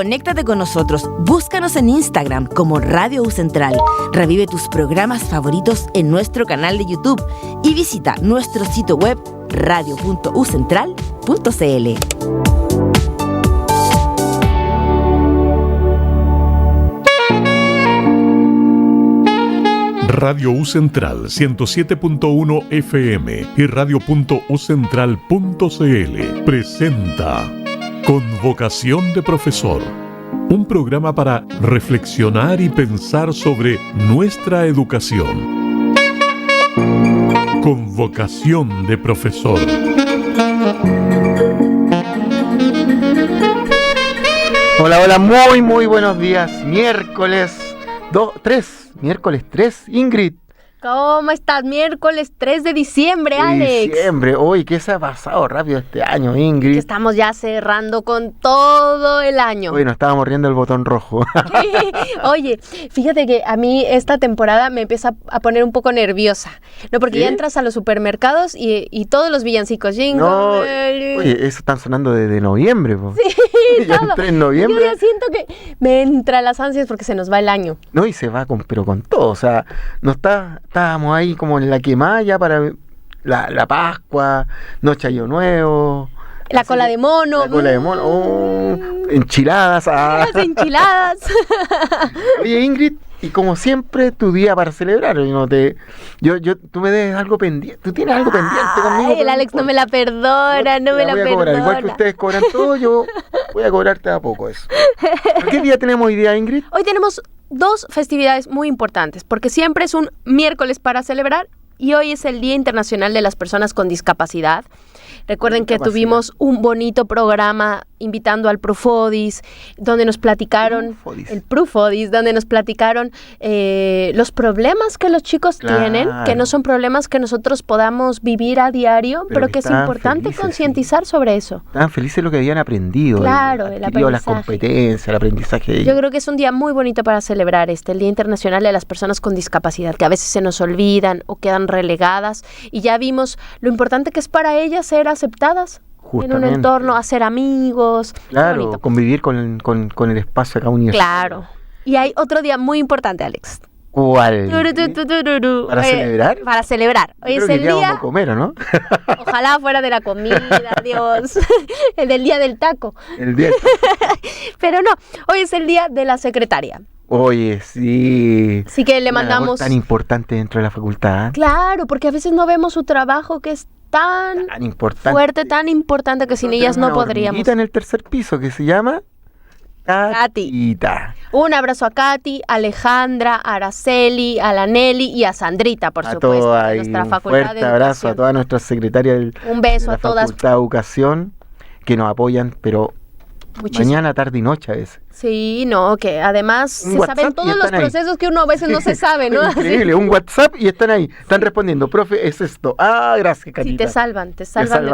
Conéctate con nosotros, búscanos en Instagram como Radio U Central. Revive tus programas favoritos en nuestro canal de YouTube y visita nuestro sitio web radio.ucentral.cl. Radio U Central 107.1 FM y radio.ucentral.cl presenta Convocación de Profesor, un programa para reflexionar y pensar sobre nuestra educación. Convocación de Profesor. Hola, hola, muy buenos días. Miércoles 3, Ingrid. ¿Cómo estás? Miércoles 3 de diciembre, Alex. Diciembre, uy, ¿qué se ha pasado rápido este año, Ingrid? Que estamos ya cerrando con todo el año. Uy, nos estábamos riendo el botón rojo. Oye, fíjate que a mí esta temporada me empieza a poner un poco nerviosa, ¿no? Porque ¿Sí? ya entras a los supermercados y todos los villancicos, Jingle. No, oye, eso están sonando desde noviembre, po. Sí, ya todo. entré en noviembre. Yo ya siento que me entra las ansias porque se nos va el año. No, y se va pero con todo, o sea, estábamos ahí como en la quemada ya para la Pascua, Noche Año Nuevo. La cola de mono. La cola de mono, enchiladas. Las enchiladas. Oye, Ingrid, y como siempre, tu día para celebrar. Tú me debes algo pendiente. Tú tienes algo pendiente conmigo. Ay, el Alex no me la perdona, no me la perdona. Cobrar. Igual que ustedes cobran todo, yo voy a cobrarte a poco eso. ¿Qué día tenemos hoy día, Ingrid? Hoy tenemos dos festividades muy importantes, porque siempre es un miércoles para celebrar y hoy es el Día Internacional de las Personas con Discapacidad. Recuerden que tuvimos un bonito programa invitando al Prufodis, donde nos platicaron, donde nos platicaron los problemas que los chicos tienen, que no son problemas que nosotros podamos vivir a diario, pero que es importante concientizar sobre eso. Estaban felices lo que habían aprendido. Claro, el aprendizaje. Las competencias, el aprendizaje. Yo creo que es un día muy bonito para celebrar el Día Internacional de las Personas con Discapacidad, que a veces se nos olvidan o quedan relegadas, y ya vimos lo importante que es para ellas ser aceptadas. Justamente. En un entorno, hacer amigos. Claro, convivir con el espacio acá universal. Claro. Y hay otro día muy importante, Alex. ¿Cuál? ¿Para celebrar? Para celebrar. Hoy es el día... Vamos a comer, ¿o no? Ojalá fuera de la comida, Dios. El del día del taco. El día. Pero no, hoy es el día de la secretaria. Oye, sí. Así que le mandamos... Tan importante dentro de la facultad. Claro, porque a veces no vemos su trabajo, que es tan importante, fuerte, tan importante, que sin ellas no podríamos. En el tercer piso que se llama Catita. Un abrazo a Katy, Alejandra, a Araceli, a la Nelly y a Sandrita, por supuesto, de nuestra facultad de educación. Un fuerte abrazo a todas nuestras secretarias un beso de la a todas. Facultad de Educación que nos apoyan, pero muchísimo. Mañana, tarde y noche a veces. Sí, no, que además se saben todos los procesos que uno a veces no se sabe, ¿no? Increíble, un WhatsApp y están ahí, están respondiendo, profe, es esto. Ah, gracias, Catita. Sí, te salvan de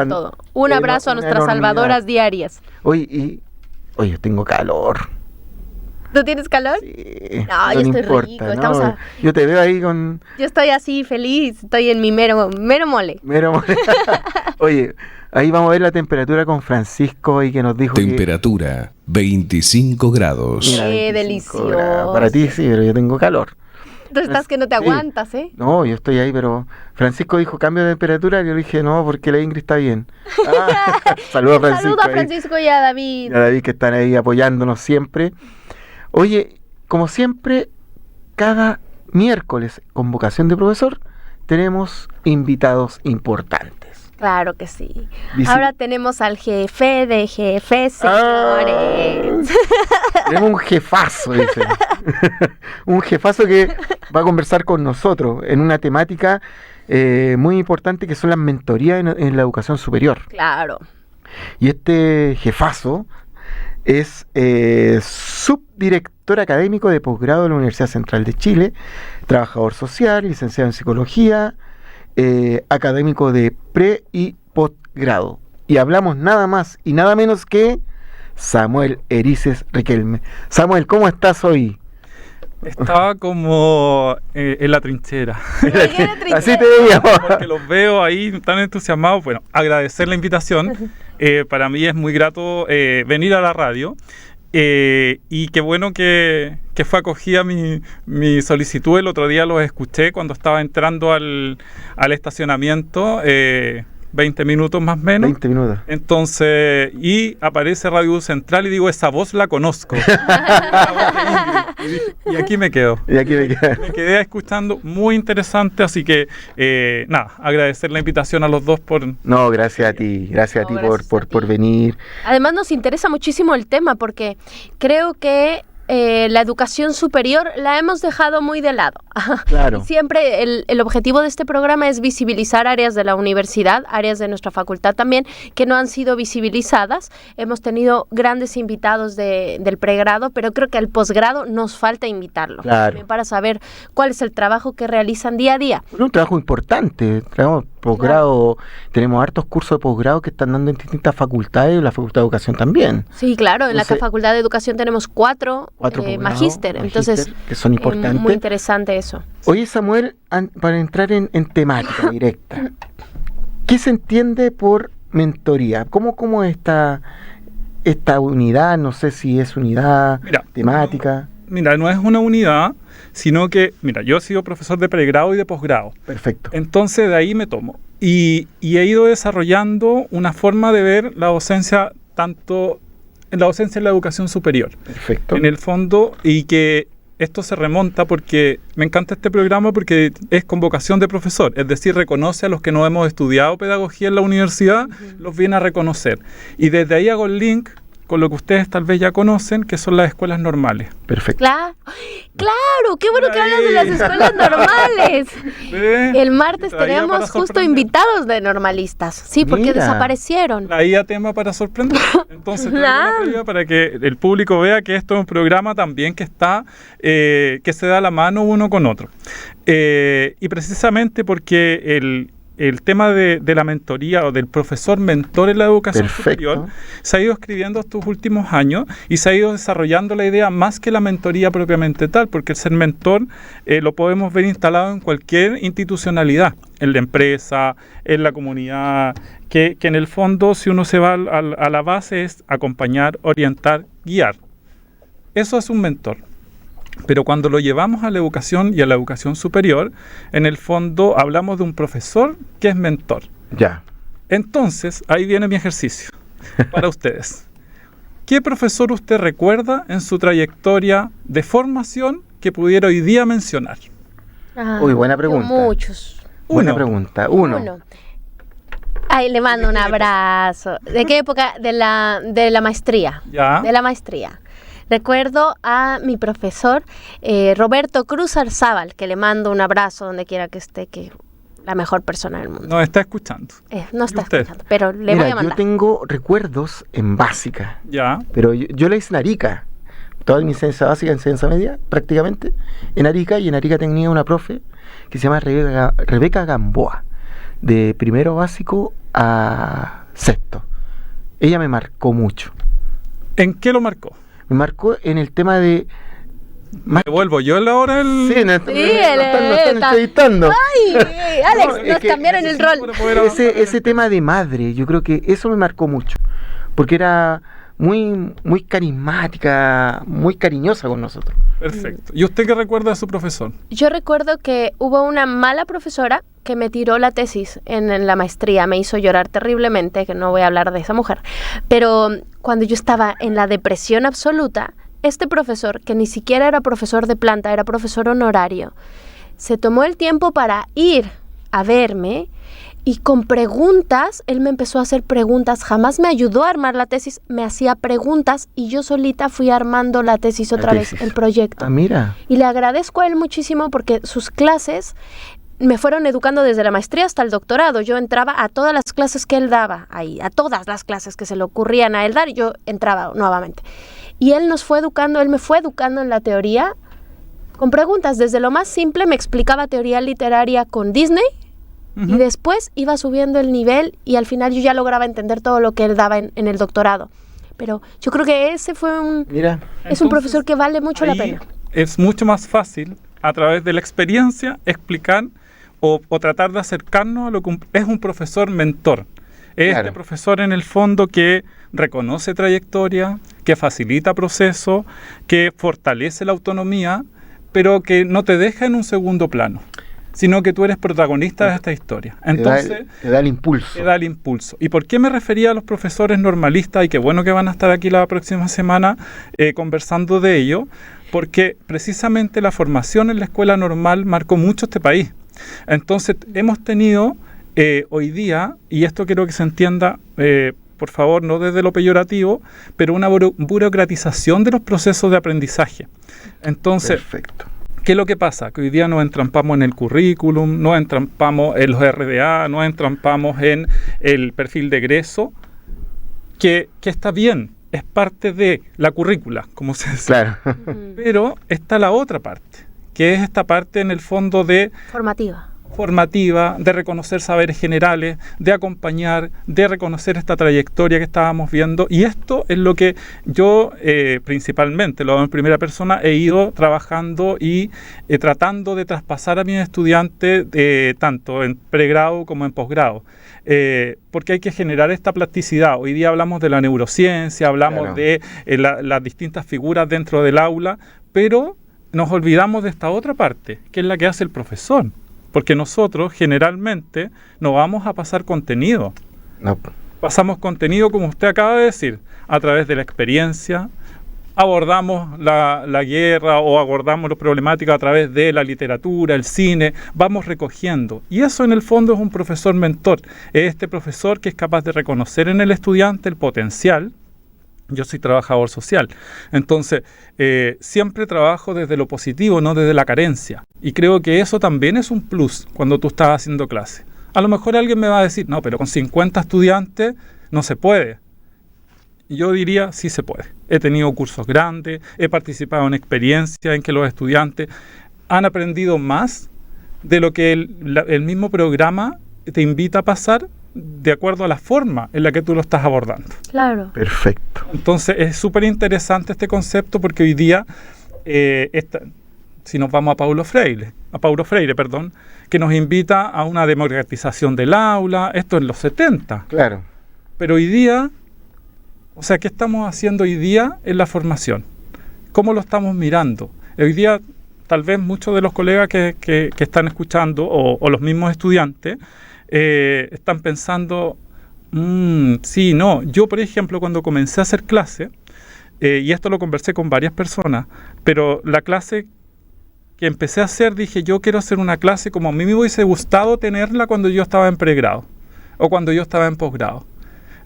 todo. Un abrazo a nuestras salvadoras diarias. Oye, yo tengo calor. ¿Tú tienes calor? Sí. No, yo estoy rico. No, yo te veo ahí con... Yo estoy así feliz, estoy en mi mero mole. Oye, ahí vamos a ver la temperatura con Francisco y que nos dijo temperatura 25 grados. Mira, qué delicioso. Para ti sí, pero yo tengo calor. Tú estás que no te aguantas, ¿eh? No, yo estoy ahí, pero Francisco dijo cambio de temperatura y yo dije no, porque la Ingrid está bien. Saludos a Francisco. Saludos a Francisco y a David. Y a David, que están ahí apoyándonos siempre. Oye, como siempre, cada miércoles, convocación de profesor, tenemos invitados importantes. Claro que sí. Ahora tenemos al jefe de jefes, señores. Tenemos un jefazo, dice. Un jefazo que va a conversar con nosotros en una temática muy importante, que son las mentorías en la educación superior. Claro. Y este jefazo es subdirector académico de posgrado de la Universidad Central de Chile, trabajador social, licenciado en psicología, académico de pre y postgrado. Y hablamos nada más y nada menos que Samuel Erices Riquelme. Samuel, ¿cómo estás hoy? Estaba como en la trinchera. Así te veíamos. Porque los veo ahí tan entusiasmados. Bueno, agradecer la invitación. Para mí es muy grato venir a la radio. Y qué bueno que fue acogida mi solicitud. El otro día los escuché cuando estaba entrando al estacionamiento, 20 minutos más o menos. 20 minutos. Entonces, y aparece Radio Central y digo, esa voz la conozco. Y aquí me quedo. Y aquí me quedo. Me quedé escuchando, muy interesante, así que agradecer la invitación a los dos por... No, gracias a ti gracias por venir. Además nos interesa muchísimo el tema porque creo que la educación superior la hemos dejado muy de lado. Claro. Y siempre el objetivo de este programa es visibilizar áreas de la universidad, áreas de nuestra facultad también, que no han sido visibilizadas. Hemos tenido grandes invitados del pregrado, pero creo que al posgrado nos falta invitarlo. Claro. También para saber cuál es el trabajo que realizan día a día. Un trabajo importante. Tenemos posgrado, tenemos hartos cursos de posgrado que están dando en distintas facultades y la Facultad de Educación también. Sí, claro. En la Facultad de Educación tenemos cuatro magíster. Entonces, que son importantes. Muy interesante eso. Oye, Samuel, para entrar en temática directa, ¿qué se entiende por mentoría? ¿Cómo es esta unidad? No sé si es unidad temática. Mira, no es una unidad, sino que, yo he sido profesor de pregrado y de posgrado. Perfecto. Entonces, de ahí me tomo. Y he ido desarrollando una forma de ver la docencia, tanto en la docencia en la educación superior. Perfecto. En el fondo, y que esto se remonta porque me encanta este programa porque es con vocación de profesor, es decir, reconoce a los que no hemos estudiado pedagogía en la universidad, los viene a reconocer. Y desde ahí hago el link con lo que ustedes tal vez ya conocen, que son las escuelas normales. Perfecto. Claro, qué bueno que hablas de las escuelas normales. El martes tenemos justo invitados de normalistas, sí, porque desaparecieron. Ahí a tema para sorprender. Entonces, para que el público vea que esto es un programa también que está, que se da la mano uno con otro. Y precisamente porque el tema de la mentoría o del profesor mentor en la educación superior se ha ido escribiendo estos últimos años y se ha ido desarrollando la idea más que la mentoría propiamente tal, porque el ser mentor lo podemos ver instalado en cualquier institucionalidad, en la empresa, en la comunidad, que en el fondo, si uno se va a la base, es acompañar, orientar, guiar. Eso es un mentor. Pero cuando lo llevamos a la educación y a la educación superior, en el fondo hablamos de un profesor que es mentor. Ya. Entonces, ahí viene mi ejercicio para ustedes. ¿Qué profesor usted recuerda en su trayectoria de formación que pudiera hoy día mencionar? Uy, buena pregunta. Muchos. Buena pregunta. Uno. Ay, le mando un abrazo. ¿De qué época? De la maestría. Ya. De la maestría. Recuerdo a mi profesor Roberto Cruz Arzábal, que le mando un abrazo donde quiera que esté, que la mejor persona del mundo. No está escuchando. No está escuchando, pero le voy a mandar. Yo tengo recuerdos en básica. Ya. Pero yo la hice en Arica. Toda mi enseñanza básica, enseñanza media, prácticamente, en Arica. Y en Arica tenía una profe que se llama Rebeca Gamboa, de primero básico a sexto. Ella me marcó mucho. ¿En qué lo marcó? Me marcó en el tema de... ¿Me vuelvo yo en la hora? Sí, no están entrevistando. ¡Ay! Alex, nos cambiaron el rol. Ese tema de madre, yo creo que eso me marcó mucho. Porque era muy carismática, muy cariñosa con nosotros. Perfecto. ¿Y usted qué recuerda de su profesor? Yo recuerdo que hubo una mala profesora que me tiró la tesis en la maestría, me hizo llorar terriblemente, que no voy a hablar de esa mujer, pero cuando yo estaba en la depresión absoluta, este profesor, que ni siquiera era profesor de planta, era profesor honorario, se tomó el tiempo para ir a verme y con preguntas, él me empezó a hacer preguntas, jamás me ayudó a armar la tesis, me hacía preguntas y yo solita fui armando la tesis otra vez, el proyecto. Ah, mira. Y le agradezco a él muchísimo porque sus clases me fueron educando desde la maestría hasta el doctorado. Yo entraba a todas las clases que él daba ahí, a todas las clases que se le ocurrían a él dar, y yo entraba nuevamente. Y él me fue educando en la teoría con preguntas. Desde lo más simple me explicaba teoría literaria con Disney, y después iba subiendo el nivel y al final yo ya lograba entender todo lo que él daba en el doctorado. Pero yo creo que ese fue es un profesor que vale mucho la pena. Es mucho más fácil a través de la experiencia explicar o tratar de acercarnos a lo que es un profesor mentor. Es este profesor en el fondo que reconoce trayectoria, que facilita procesos, que fortalece la autonomía, pero que no te deja en un segundo plano, sino que tú eres protagonista de esta historia. Entonces, te da el impulso. Te da el impulso. ¿Y por qué me refería a los profesores normalistas? Y qué bueno que van a estar aquí la próxima semana conversando de ello, porque precisamente la formación en la escuela normal marcó mucho este país. Entonces, hemos tenido hoy día, y esto quiero que se entienda, por favor, no desde lo peyorativo, pero una burocratización de los procesos de aprendizaje. Entonces, perfecto. ¿Qué es lo que pasa? Que hoy día nos entrampamos en el currículum, nos entrampamos en los RDA, nos entrampamos en el perfil de egreso, que está bien, es parte de la currícula, como se dice. Claro. Pero está la otra parte, que es esta parte en el fondo de... formativa, de reconocer saberes generales, de acompañar, de reconocer esta trayectoria que estábamos viendo. Y esto es lo que yo principalmente, lo hago en primera persona, he ido trabajando y tratando de traspasar a mis estudiantes tanto en pregrado como en posgrado. Porque hay que generar esta plasticidad. Hoy día hablamos de la neurociencia, hablamos de las distintas figuras dentro del aula, pero nos olvidamos de esta otra parte, que es la que hace el profesor. Porque nosotros generalmente no vamos a pasar contenido. No. Pasamos contenido, como usted acaba de decir, a través de la experiencia. Abordamos la guerra o abordamos las problemáticas a través de la literatura, el cine. Vamos recogiendo. Y eso en el fondo es un profesor mentor. Es este profesor que es capaz de reconocer en el estudiante el potencial. Yo soy trabajador social, entonces siempre trabajo desde lo positivo, no desde la carencia. Y creo que eso también es un plus cuando tú estás haciendo clase. A lo mejor alguien me va a decir, no, pero con 50 estudiantes no se puede. Y yo diría, sí se puede. He tenido cursos grandes, he participado en experiencias en que los estudiantes han aprendido más de lo que el mismo programa te invita a pasar, de acuerdo a la forma en la que tú lo estás abordando. Claro. Perfecto. Entonces es súper interesante este concepto porque hoy día, si nos vamos a Paulo Freire, que nos invita a una democratización del aula, esto en los 70. Claro. Pero hoy día, o sea, ¿qué estamos haciendo hoy día en la formación? ¿Cómo lo estamos mirando? Hoy día, tal vez muchos de los colegas que están escuchando o los mismos estudiantes, están pensando, sí, no. Yo, por ejemplo, cuando comencé a hacer clase, y esto lo conversé con varias personas, pero la clase que empecé a hacer, dije, yo quiero hacer una clase como a mí me hubiese gustado tenerla cuando yo estaba en pregrado o cuando yo estaba en posgrado.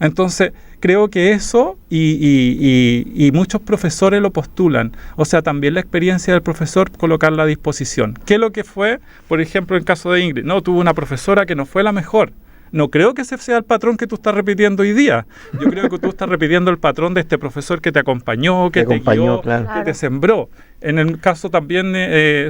Entonces, creo que eso y muchos profesores lo postulan. O sea, también la experiencia del profesor, colocarla a disposición. ¿Qué es lo que fue, por ejemplo, en el caso de Ingrid? No, tuvo una profesora que no fue la mejor. No creo que ese sea el patrón que tú estás repitiendo hoy día. Yo creo que tú estás repitiendo el patrón de este profesor que te acompañó, que te guió, que te sembró. En el caso también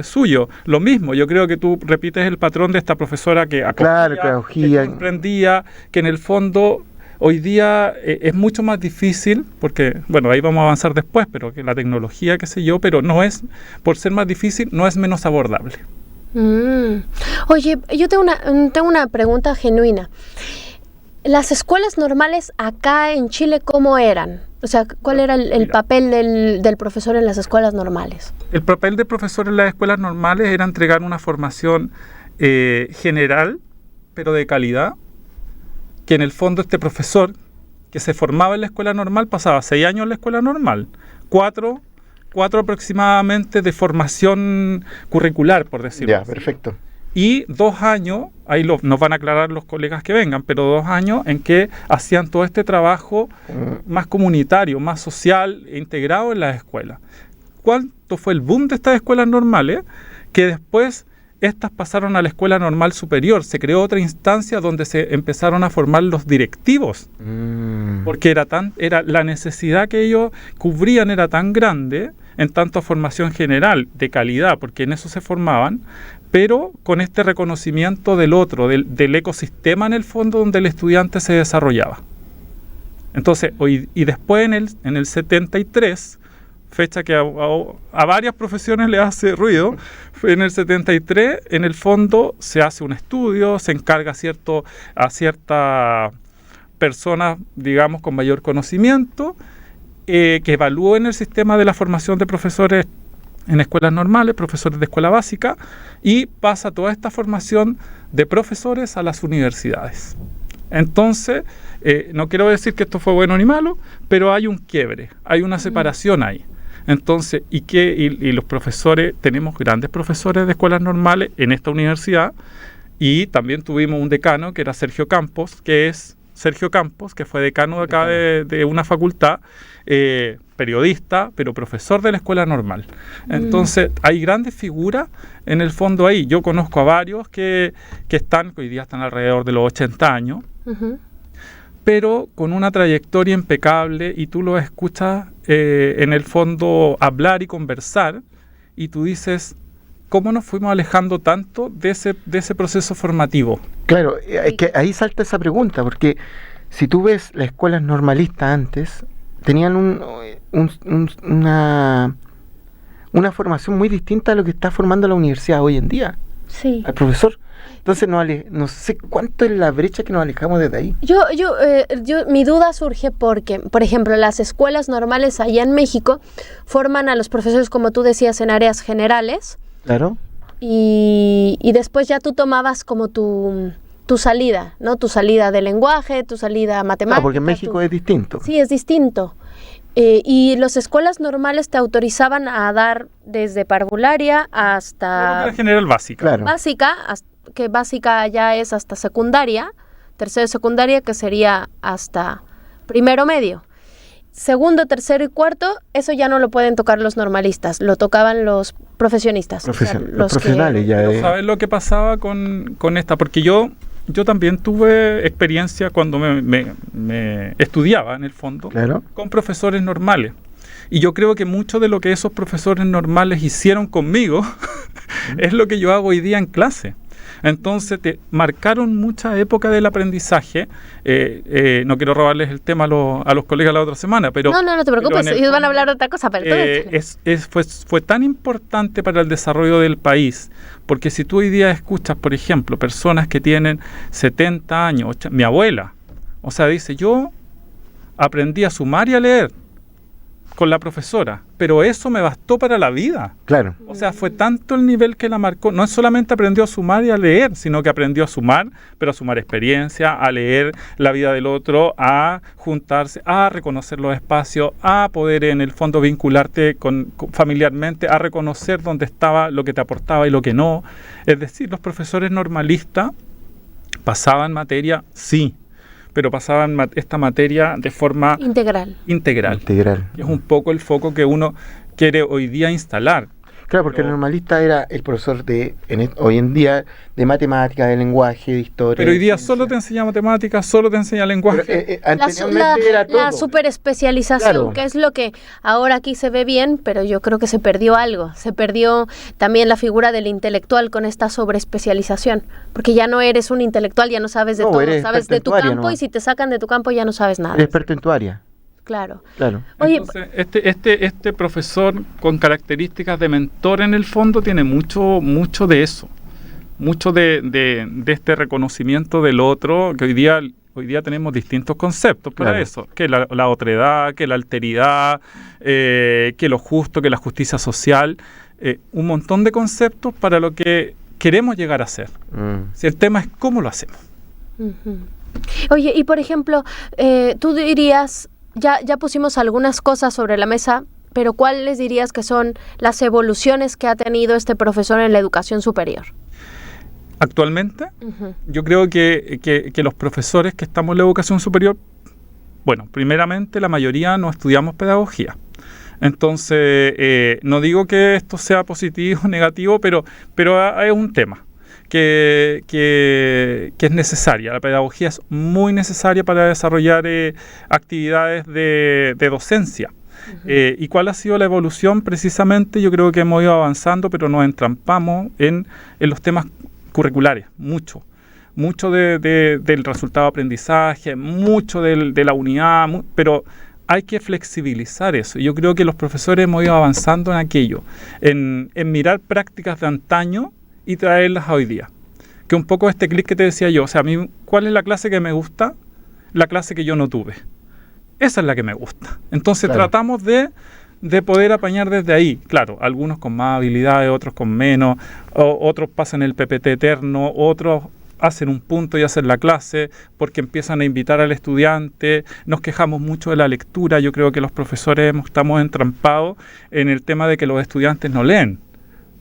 suyo, lo mismo. Yo creo que tú repites el patrón de esta profesora que acogía, que comprendía, que en el fondo hoy día es mucho más difícil, porque, bueno, ahí vamos a avanzar después, pero que la tecnología, qué sé yo, pero no es, por ser más difícil, no es menos abordable. Oye, yo tengo una pregunta genuina. ¿Las escuelas normales acá en Chile cómo eran? O sea, ¿cuál era el papel del profesor en las escuelas normales? El papel del profesor en las escuelas normales era entregar una formación general, pero de calidad, que en el fondo este profesor que se formaba en la escuela normal pasaba 6 años en la escuela normal, 4 aproximadamente de formación curricular, por decirlo así. Perfecto. Y 2 años, ahí nos van a aclarar los colegas que vengan, pero 2 años en que hacían todo este trabajo más comunitario, más social, integrado en las escuelas. ¿Cuánto fue el boom de estas escuelas normales? Que después estas pasaron a la escuela normal superior. Se creó otra instancia donde se empezaron a formar los directivos. Porque era la necesidad que ellos cubrían era tan grande en tanto a formación general, de calidad, porque en eso se formaban, pero con este reconocimiento del otro, del ecosistema en el fondo donde el estudiante se desarrollaba. Entonces, y después en el 73, fecha que a varias profesiones le hace ruido, en el 73, en el fondo se hace un estudio, se encarga a cierta personas, digamos, con mayor conocimiento, que evalúen el sistema de la formación de profesores en escuelas normales, profesores de escuela básica, y pasa toda esta formación de profesores a las universidades. Entonces, no quiero decir que esto fue bueno ni malo, pero hay un quiebre, hay una separación ahí. Entonces, y los profesores, tenemos grandes profesores de escuelas normales en esta universidad, y también tuvimos un decano que era Sergio Campos, que fue decano de acá de una facultad, periodista, pero profesor de la escuela normal. Entonces, hay grandes figuras en el fondo ahí. Yo conozco a varios que hoy día están alrededor de los 80 años, pero con una trayectoria impecable, y tú lo escuchas en el fondo hablar y conversar, y tú dices, ¿cómo nos fuimos alejando tanto de ese proceso formativo? Claro, es que ahí salta esa pregunta, porque si tú ves las escuelas normalistas antes, tenían una formación muy distinta a lo que está formando la universidad hoy en día, sí, al profesor. Entonces no sé cuánto es la brecha que nos alejamos desde ahí. Mi duda surge porque, por ejemplo, las escuelas normales allá en México forman a los profesores, como tú decías, en áreas generales. Claro. Y después ya tú tomabas como tu salida, ¿no? Tu salida de lenguaje, tu salida matemática. Porque en México es distinto. Sí, es distinto. Y las escuelas normales te autorizaban a dar desde parvularia hasta... Era general básica. Claro. Básica, que básica ya es hasta secundaria, tercero de secundaria, que sería hasta primero medio. Segundo, tercero y cuarto, eso ya no lo pueden tocar los normalistas, lo tocaban los profesionistas. Los profesionales ya. ¿Sabes lo que pasaba con esta? Porque yo también tuve experiencia cuando me estudiaba, en el fondo, claro, con profesores normales. Y yo creo que mucho de lo que esos profesores normales hicieron conmigo es lo que yo hago hoy día en clase. Entonces te marcaron mucha época del aprendizaje. No quiero robarles el tema a los colegas la otra semana, pero... No te preocupes, ellos van a hablar de otra cosa, pero fue tan importante para el desarrollo del país, porque si tú hoy día escuchas, por ejemplo, personas que tienen 70 años, mi abuela, o sea, dice, yo aprendí a sumar y a leer con la profesora, pero eso me bastó para la vida. Claro. O sea, fue tanto el nivel que la marcó. No solamente aprendió a sumar y a leer, sino que aprendió a sumar, pero a sumar experiencia, a leer la vida del otro, a juntarse, a reconocer los espacios, a poder en el fondo vincularte familiarmente, a reconocer dónde estaba lo que te aportaba y lo que no. Es decir, los profesores normalistas pasaban materia, sí, pero pasaban esta materia de forma integral. Que es un poco el foco que uno quiere hoy día instalar. Claro, porque el normalista era el profesor hoy en día de matemática, de lenguaje, de historia. Pero hoy día solo te enseña matemáticas, solo te enseña lenguaje. Anteriormente era todo. La superespecialización, claro, que es lo que ahora aquí se ve bien, pero yo creo que se perdió algo. Se perdió también la figura del intelectual con esta sobreespecialización. Porque ya no eres un intelectual, ya no sabes de todo, sabes de tu campo, ¿no? Y si te sacan de tu campo ya no sabes nada. Eres experto en tu área. Claro. Oye, entonces, este profesor con características de mentor en el fondo tiene mucho de eso, mucho de este reconocimiento del otro, que hoy día tenemos distintos conceptos para eso, que la otredad, que la alteridad, que lo justo, que la justicia social, un montón de conceptos para lo que queremos llegar a ser. Si el tema es cómo lo hacemos. Uh-huh. Oye, y por ejemplo, tú dirías... Ya pusimos algunas cosas sobre la mesa, pero ¿cuáles dirías que son las evoluciones que ha tenido este profesor en la educación superior? Actualmente, yo creo que los profesores que estamos en la educación superior, bueno, primeramente la mayoría no estudiamos pedagogía. Entonces, no digo que esto sea positivo o negativo, pero es un tema que es necesaria. La pedagogía es muy necesaria para desarrollar actividades de docencia. ¿Y cuál ha sido la evolución? Precisamente yo creo que hemos ido avanzando, pero nos entrampamos en los temas curriculares, mucho del resultado de aprendizaje, mucho de la unidad, pero hay que flexibilizar eso. Yo creo que los profesores hemos ido avanzando en aquello, en mirar prácticas de antaño y traerlas a hoy día. Que un poco este clic que te decía yo, o sea, a mí, ¿cuál es la clase que me gusta? la clase que yo no tuve. Esa es la que me gusta. Entonces Claro. tratamos de poder apañar desde ahí. Claro, algunos con más habilidades, otros con menos, otros pasan el PPT eterno, otros hacen un punto y hacen la clase porque empiezan a invitar al estudiante. Nos quejamos mucho de la lectura. Yo creo que los profesores estamos entrampados en el tema de que los estudiantes no leen,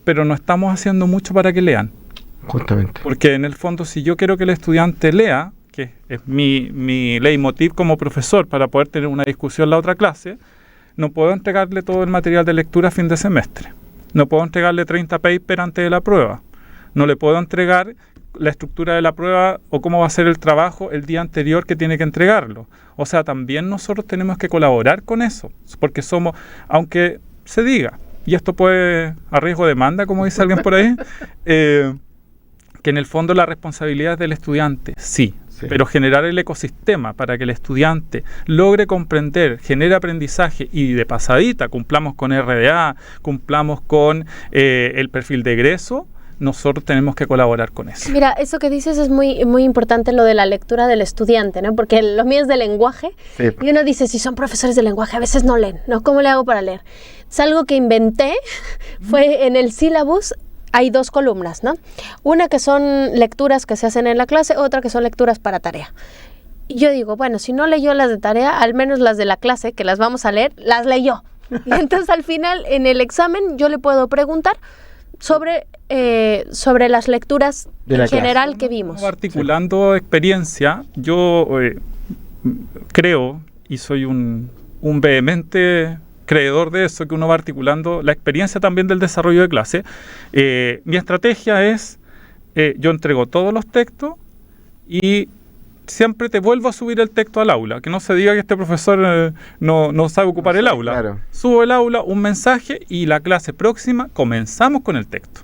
pero no estamos haciendo mucho para que lean. Justamente. Porque en el fondo, si yo quiero que el estudiante lea, que es mi leitmotiv como profesor para poder tener una discusión en la otra clase, no puedo entregarle todo el material de lectura a fin de semestre. No puedo entregarle 30 papers antes de la prueba. No le puedo entregar la estructura de la prueba o cómo va a ser el trabajo el día anterior que tiene que entregarlo. O sea, también nosotros tenemos que colaborar con eso, porque somos, aunque se diga, y esto puede a riesgo de demanda, como dice alguien por ahí, que en el fondo la responsabilidad es del estudiante, sí, pero generar el ecosistema para que el estudiante logre comprender, genere aprendizaje y de pasadita cumplamos con RDA, cumplamos con el perfil de egreso, nosotros tenemos que colaborar con eso. Mira, eso que dices es muy, muy importante, lo de la lectura del estudiante, ¿no? Porque lo mío es de lenguaje, Sí. y uno dice, si son profesores de lenguaje, a veces no leen, ¿no? ¿Cómo le hago para leer? Es algo que inventé, fue en el sílabus. Hay 2 columnas, ¿no? Una que son lecturas que se hacen en la clase, otra que son lecturas para tarea. Y yo digo, bueno, si no leyó las de tarea, al menos las de la clase, que las vamos a leer, las leyó. Y entonces al final, en el examen, yo le puedo preguntar sobre las lecturas De en la clase. general que vimos. Articulando experiencia, yo creo, y soy un vehemente creedor de eso, que uno va articulando la experiencia también del desarrollo de clase. Mi estrategia es, yo entrego todos los textos y siempre te vuelvo a subir el texto al aula, que no se diga que este profesor no sabe ocupar el aula. Claro. Subo el aula, un mensaje y la clase próxima comenzamos con el texto.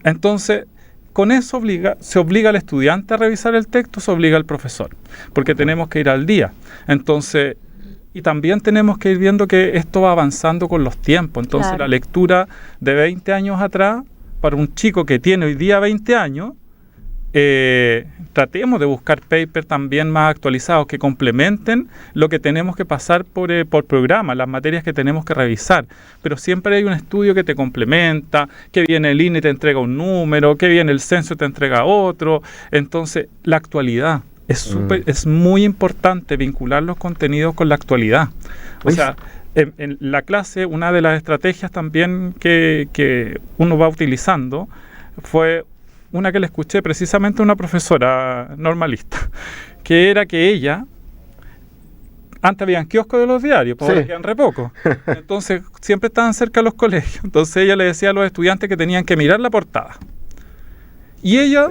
Entonces, con eso se obliga al estudiante a revisar el texto, se obliga al profesor, porque tenemos que ir al día. Entonces, y también tenemos que ir viendo que esto va avanzando con los tiempos. Entonces, Claro. la lectura de 20 años atrás, para un chico que tiene hoy día 20 años, tratemos de buscar papers también más actualizados que complementen lo que tenemos que pasar por programa, las materias que tenemos que revisar. Pero siempre hay un estudio que te complementa, que viene el INE y te entrega un número, que viene el censo y te entrega otro. Entonces, la actualidad. Es muy importante vincular los contenidos con la actualidad. O sea, en la clase, una de las estrategias también que uno va utilizando fue una que le escuché precisamente a una profesora normalista, que era que ella, antes habían kioscos de los diarios, pues ahora quedan re poco. Entonces, siempre estaban cerca de los colegios. Entonces, ella le decía a los estudiantes que tenían que mirar la portada. Y ella,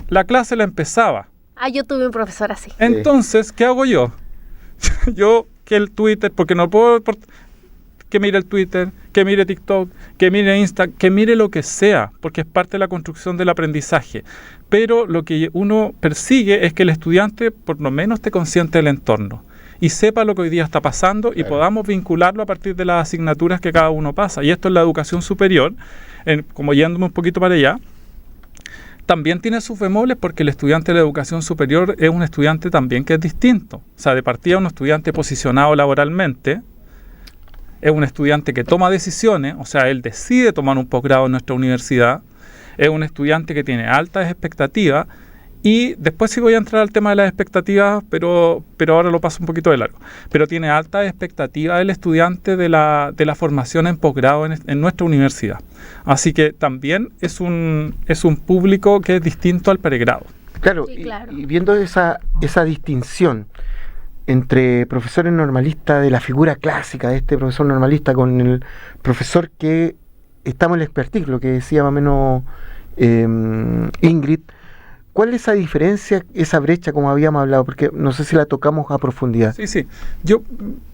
la clase la empezaba. Yo tuve un profesor así. Entonces, ¿qué hago yo? Yo, que el Twitter, porque no puedo... que mire el Twitter, que mire TikTok, que mire Insta, que mire lo que sea, porque es parte de la construcción del aprendizaje. Pero lo que uno persigue es que el estudiante por lo menos esté consciente del entorno y sepa lo que hoy día está pasando y podamos vincularlo a partir de las asignaturas que cada uno pasa. Y esto en la educación superior, como yéndome un poquito para allá, también tiene sus bemoles porque el estudiante de la educación superior es un estudiante también que es distinto. O sea, de partida un estudiante posicionado laboralmente, es un estudiante que toma decisiones, o sea, él decide tomar un posgrado en nuestra universidad, es un estudiante que tiene altas expectativas y después sí voy a entrar al tema de las expectativas, pero ahora lo paso un poquito de largo. Pero tiene altas expectativas el estudiante de la formación en posgrado en nuestra universidad. Así que también es un público que es distinto al pregrado. Claro, Sí, claro. Y viendo esa distinción entre profesores normalistas de la figura clásica de este profesor normalista con el profesor que estamos en el expertise, lo que decía más o menos Ingrid, ¿cuál es esa diferencia, esa brecha como habíamos hablado? Porque no sé si la tocamos a profundidad. Sí. Yo,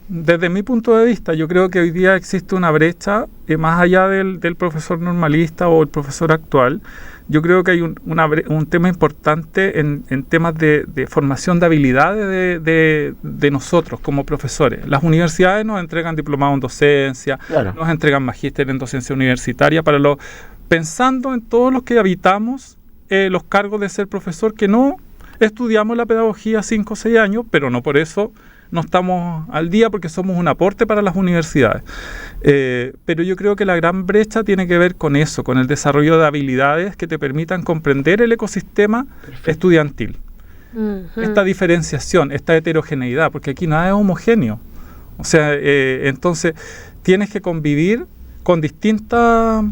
desde mi punto de vista, yo creo que hoy día existe una brecha más allá del profesor normalista o el profesor actual. Yo creo que hay un tema importante en temas de formación de habilidades de nosotros como profesores. Las universidades nos entregan diplomados en docencia, Claro. nos entregan magíster en docencia universitaria, pensando en todos los que habitamos los cargos de ser profesor, que no estudiamos la pedagogía 5 o 6 años, pero no por eso no estamos al día, porque somos un aporte para las universidades. Pero yo creo que la gran brecha tiene que ver con eso, con el desarrollo de habilidades que te permitan comprender el ecosistema estudiantil. Esta diferenciación, esta heterogeneidad, porque aquí nada es homogéneo. O sea, entonces tienes que convivir con distintas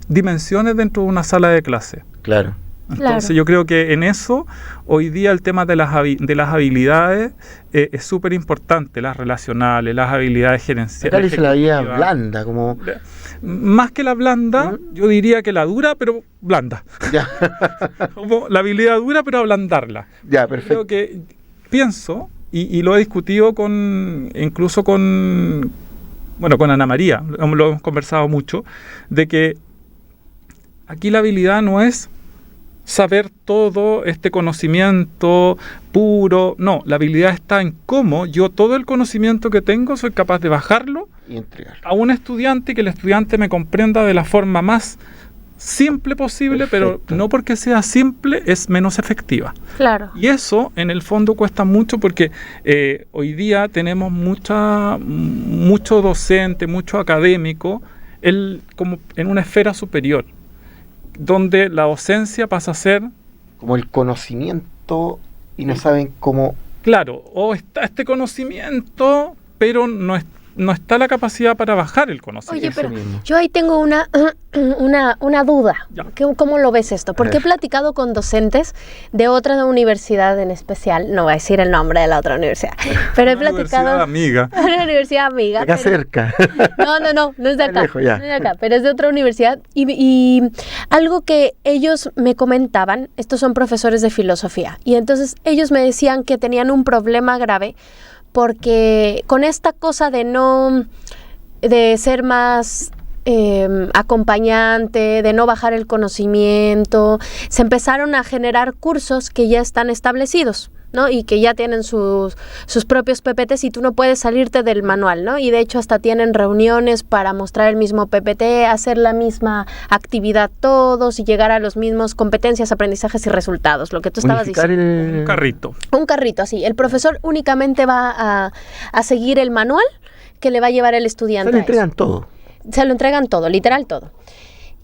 dimensiones dentro de una sala de clase. Claro. Entonces yo creo que en eso, hoy día el tema de las habilidades es súper importante, las relacionales, las habilidades gerenciales. Acá dice la vida blanda, como... Más que la blanda, yo diría que la dura, pero blanda. Ya. Como la habilidad dura, pero ablandarla. Ya, perfecto. Creo que pienso, y lo he discutido incluso con Ana María, lo hemos conversado mucho, de que aquí la habilidad no es saber todo este conocimiento puro. No, la habilidad está en cómo yo todo el conocimiento que tengo soy capaz de bajarlo Y entregarlo a un estudiante y que el estudiante me comprenda de la forma más simple posible. Perfecto. Pero no porque sea simple es menos efectiva. Claro. Y eso en el fondo cuesta mucho porque hoy día tenemos mucho docente, mucho académico como en una esfera superior, donde la docencia pasa a ser... como el conocimiento y no saben cómo... Claro, o está este conocimiento, pero no está la capacidad para bajar el conocimiento. Oye, pero mismo. yo ahí tengo una duda. Ya. ¿Cómo lo ves esto? Porque he platicado con docentes de otra universidad en especial, no voy a decir el nombre de la otra universidad, pero he platicado... Universidad amiga. Una universidad amiga. Acá pero- cerca. No es de acá. Lejos, ya. No es de acá, pero es de otra universidad. Y algo que ellos me comentaban, estos son profesores de filosofía, y entonces ellos me decían que tenían un problema grave porque con esta cosa de ser más acompañante, de no bajar el conocimiento, se empezaron a generar cursos que ya están establecidos, ¿no? Y que ya tienen sus propios PPTs y tú no puedes salirte del manual, ¿no? Y de hecho hasta tienen reuniones para mostrar el mismo PPT, hacer la misma actividad todos y llegar a los mismos competencias, aprendizajes y resultados, lo que tú estabas Unificar diciendo. Un carrito. Un carrito, así. El profesor únicamente va a seguir el manual que le va a llevar el estudiante. Se le a eso. entregan todo. Se lo entregan todo, literal todo.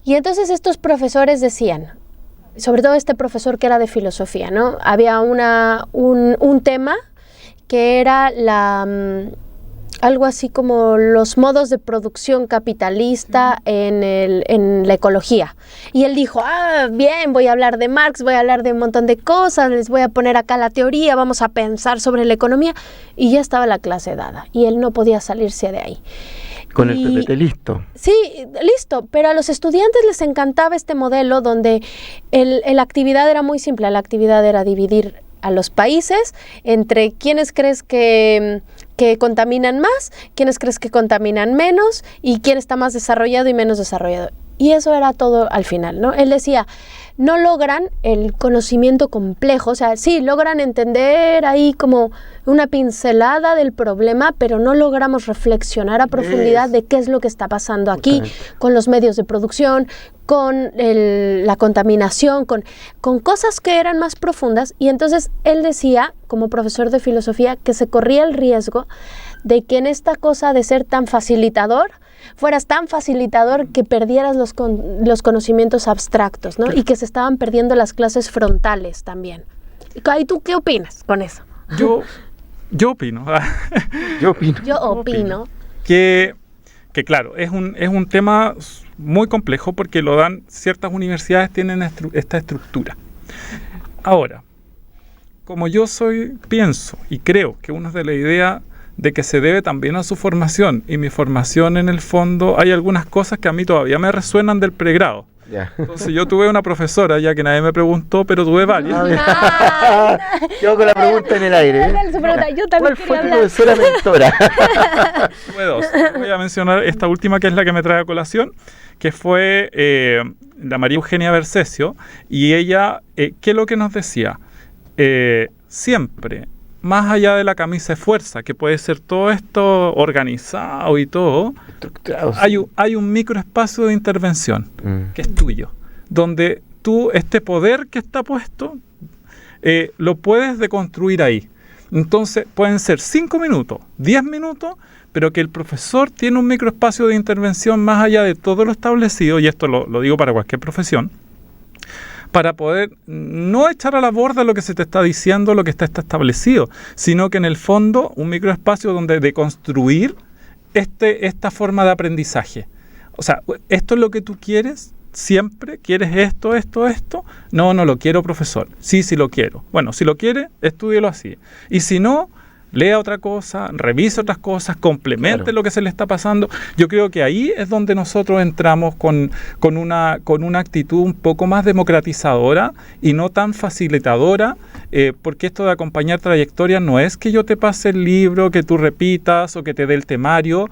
Y entonces estos profesores decían, sobre todo este profesor que era de filosofía, ¿no? Había un tema que era algo así como los modos de producción capitalista en la ecología. Y él dijo, bien, voy a hablar de Marx, voy a hablar de un montón de cosas, les voy a poner acá la teoría, vamos a pensar sobre la economía. Y ya estaba la clase dada y él no podía salirse de ahí. Con el PPT listo. Sí, listo, pero a los estudiantes les encantaba este modelo donde la actividad era muy simple. La actividad era dividir a los países entre quiénes crees que contaminan más, quiénes crees que contaminan menos y quién está más desarrollado y menos desarrollado. Y eso era todo al final, ¿no? Él decía, no logran el conocimiento complejo, o sea, sí, logran entender ahí como una pincelada del problema, pero no logramos reflexionar a profundidad de qué es lo que está pasando aquí, con los medios de producción, con la contaminación, con cosas que eran más profundas. Y entonces él decía, como profesor de filosofía, que se corría el riesgo de que en esta cosa de ser tan facilitador, fueras tan facilitador que perdieras los conocimientos abstractos, ¿no? Y que se estaban perdiendo las clases frontales también. ¿Y tú qué opinas con eso? Yo opino. Yo opino. Que claro, es un tema muy complejo porque lo dan, ciertas universidades tienen esta estructura. Ahora, como yo pienso y creo que uno es de la idea de que se debe también a su formación, y mi formación en el fondo, hay algunas cosas que a mí todavía me resuenan del pregrado. Ya. Entonces yo tuve una profesora, ya que nadie me preguntó, pero tuve varias. Yo con la pregunta en el aire. Yo también ¿Cuál fue tu quería hablar. profesora mentora? Tuve dos. Voy a mencionar esta última, que es la que me trae a colación, que fue la María Eugenia Bercesio, y ella, ¿qué es lo que nos decía? Siempre, más allá de la camisa de fuerza, que puede ser todo esto organizado y todo, Estructurado. hay un microespacio de intervención que es tuyo, donde tú, este poder que está puesto, lo puedes deconstruir ahí. Entonces pueden ser 5 minutos, 10 minutos, pero que el profesor tiene un microespacio de intervención más allá de todo lo establecido, y esto lo digo para cualquier profesión, para poder no echar a la borda lo que se te está diciendo, lo que está establecido, sino que en el fondo un microespacio donde deconstruir esta forma de aprendizaje. O sea, ¿esto es lo que tú quieres? ¿Siempre quieres esto? No lo quiero, profesor. Sí lo quiero. Bueno, si lo quiere, estúdielo así. Y si no, lea otra cosa, revise otras cosas, complemente lo que se le está pasando. Yo creo que ahí es donde nosotros entramos con una actitud un poco más democratizadora y no tan facilitadora, porque esto de acompañar trayectorias no es que yo te pase el libro, que tú repitas o que te dé el temario.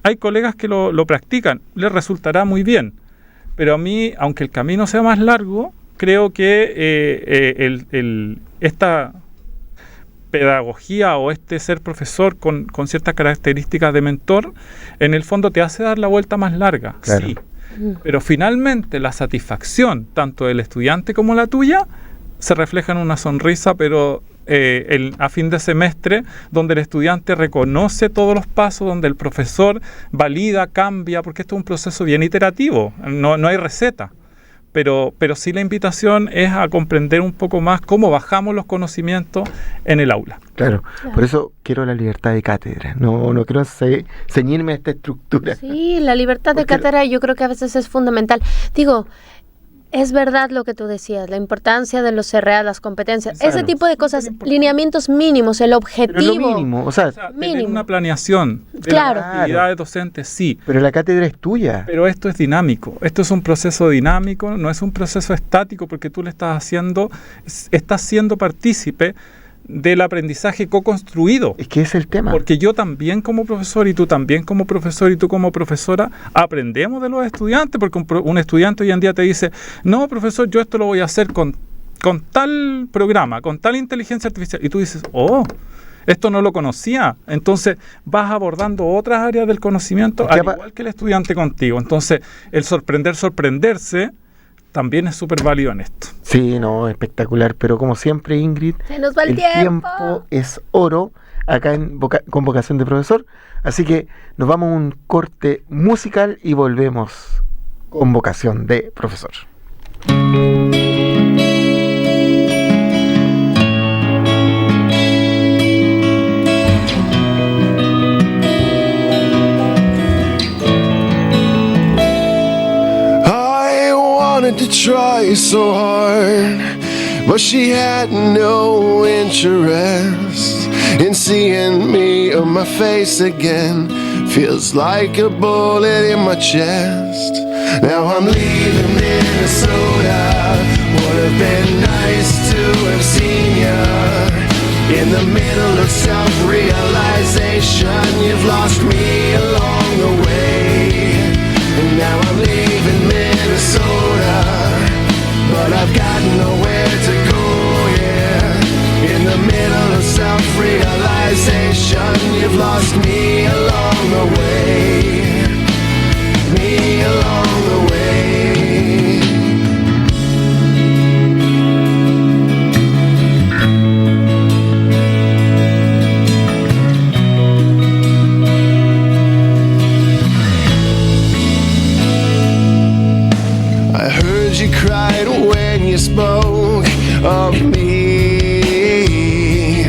Hay colegas que lo practican, les resultará muy bien, pero a mí, aunque el camino sea más largo, creo que esta pedagogía o ser profesor con ciertas características de mentor, en el fondo te hace dar la vuelta más larga, claro. Sí, pero finalmente la satisfacción, tanto del estudiante como la tuya, se refleja en una sonrisa, pero a fin de semestre, donde el estudiante reconoce todos los pasos, donde el profesor valida, cambia, porque esto es un proceso bien iterativo, no hay receta. Pero sí la invitación es a comprender un poco más cómo bajamos los conocimientos en el aula. Claro, por eso quiero la libertad de cátedra, no quiero ceñirme a esta estructura. Sí, la libertad de cátedra yo creo que a veces es fundamental. Digo, es verdad lo que tú decías, la importancia de los CRA, las competencias, ese tipo de cosas, lineamientos mínimos, el objetivo. Pero lo mínimo, o sea tener una planeación de las actividades docentes, sí. Pero la cátedra es tuya. Pero esto es dinámico, esto es un proceso dinámico, no es un proceso estático, porque tú le estás siendo partícipe del aprendizaje co-construido. Es que es el tema. Porque yo también como profesor, y tú también como profesor, y tú como profesora, aprendemos de los estudiantes, porque un estudiante hoy en día te dice, no, profesor, yo esto lo voy a hacer con tal programa, con tal inteligencia artificial. Y tú dices, esto no lo conocía. Entonces vas abordando otras áreas del conocimiento, al igual que el estudiante contigo. Entonces, el sorprenderse, también es súper válido en esto. Sí, no, espectacular. Pero como siempre, Ingrid, se nos va el tiempo es oro acá en Convocación de Profesor. Así que nos vamos a un corte musical y volvemos con Vocación de Profesor. To try so hard, but she had no interest in seeing me on my face again. Feels like a bullet in my chest. Now I'm leaving Minnesota. Would have been nice to have seen ya in the middle of self-realization. You've lost me along the way, and now I'm leaving Minnesota, but I've got nowhere to go, yeah. In the middle of self-realization, you've lost me along the way, me along the way. You cried when you spoke of me.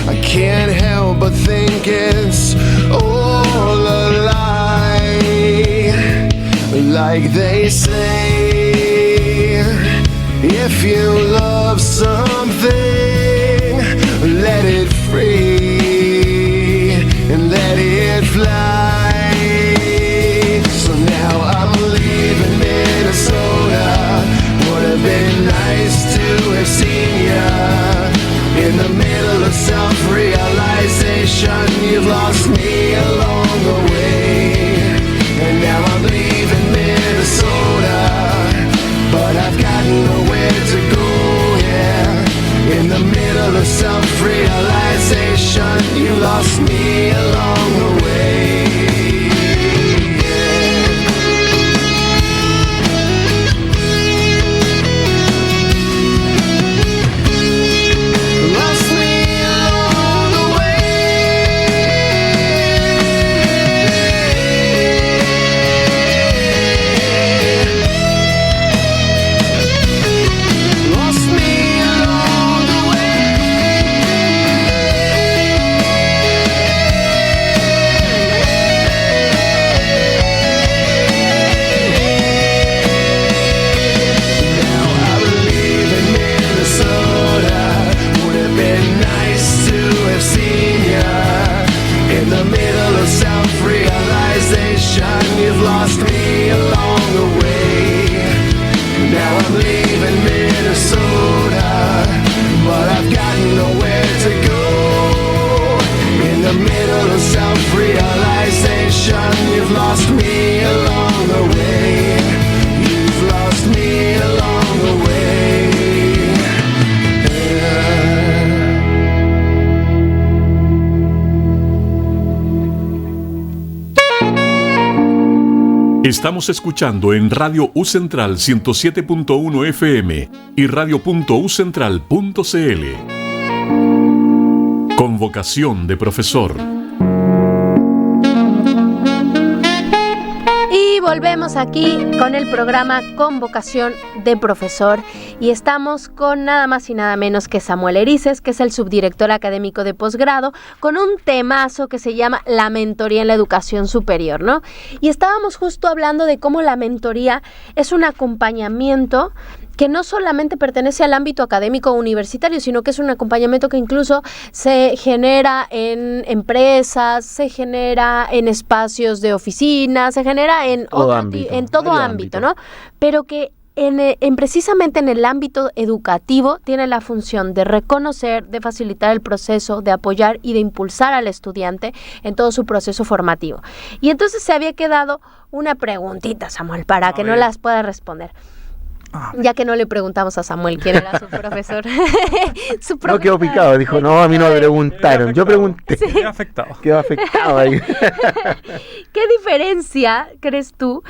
I can't help but think it's all a lie. Like they say, if you love something, let it free and let it fly. So now I'm leaving Minnesota. Would have been nice to have seen ya in the middle of self-realization. You've lost me along the way, and now I'm leaving Minnesota, but I've got nowhere to go, yeah. In the middle of self-realization, you lost me along the way. direction. You've lost me along the way. You've lost me along the way. Estamos escuchando en Radio U Central 107.1 FM y radio.ucentral.cl. Convocación de profesor. Y volvemos aquí con el programa Convocación de Profesor y estamos con nada más y nada menos que Samuel Erices, que es el subdirector académico de posgrado, con un temazo que se llama la mentoría en la educación superior, ¿no? Y estábamos justo hablando de cómo la mentoría es un acompañamiento que no solamente pertenece al ámbito académico universitario, sino que es un acompañamiento que incluso se genera en empresas, se genera en espacios de oficina, se genera en todo ámbito, ¿no? Pero que precisamente en el ámbito educativo tiene la función de reconocer, de facilitar el proceso, de apoyar y de impulsar al estudiante en todo su proceso formativo. Y entonces se había quedado una preguntita, Samuel, para que no las pueda responder. Ya que no le preguntamos a Samuel quién era su profesor. No quedó picado, dijo, no, a mí no me preguntaron, yo pregunté. Sí. Quedó afectado ahí. ¿Qué diferencia crees tú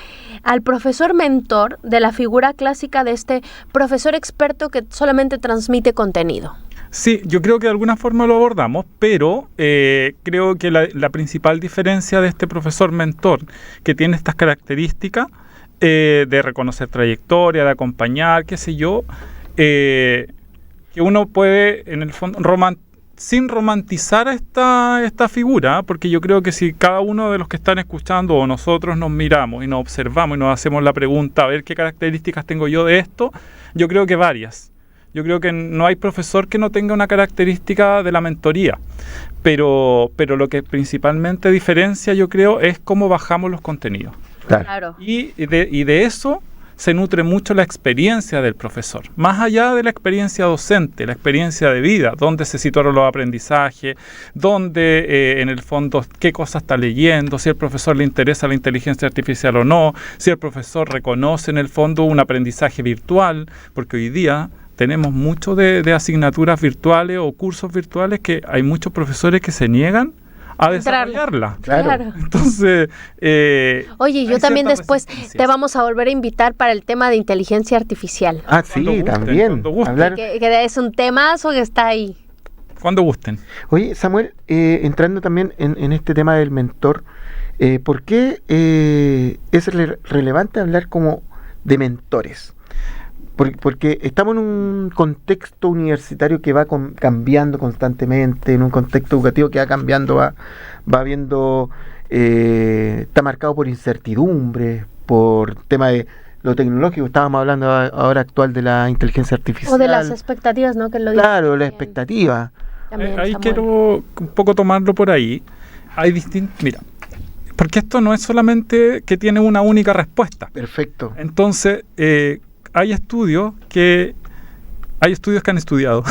al profesor mentor de la figura clásica de este profesor experto que solamente transmite contenido? Sí, yo creo que de alguna forma lo abordamos, pero creo que la principal diferencia de este profesor mentor que tiene estas características de reconocer trayectoria, de acompañar, qué sé yo, que uno puede, en el fondo, sin romantizar esta figura, porque yo creo que si cada uno de los que están escuchando o nosotros nos miramos y nos observamos y nos hacemos la pregunta, a ver qué características tengo yo de esto, yo creo que varias. Yo creo que no hay profesor que no tenga una característica de la mentoría, pero lo que principalmente diferencia, yo creo, es cómo bajamos los contenidos. Claro. Y de eso se nutre mucho la experiencia del profesor, más allá de la experiencia docente, la experiencia de vida, dónde se situaron los aprendizajes, dónde en el fondo qué cosas está leyendo, si al profesor le interesa la inteligencia artificial o no, si el profesor reconoce en el fondo un aprendizaje virtual, porque hoy día tenemos mucho de asignaturas virtuales o cursos virtuales que hay muchos profesores que se niegan a desarrollarla. Claro. Entonces, oye, yo también después te vamos a volver a invitar para el tema de inteligencia artificial. Ah, sí, gusten, también. Hablar... Que es un temazo que está ahí. Cuando gusten. Oye, Samuel, entrando también en este tema del mentor, ¿por qué es relevante hablar como de mentores? Porque estamos en un contexto universitario que va cambiando constantemente, en un contexto educativo que va cambiando, va viendo, está marcado por incertidumbre, por tema de lo tecnológico. Estábamos hablando ahora actual de la inteligencia artificial. O de las expectativas, ¿no? Que lo claro, la expectativa. Ahí Samuel. Quiero un poco tomarlo por ahí. Hay mira, porque esto no es solamente que tiene una única respuesta. Perfecto. Entonces, hay estudios que han estudiado.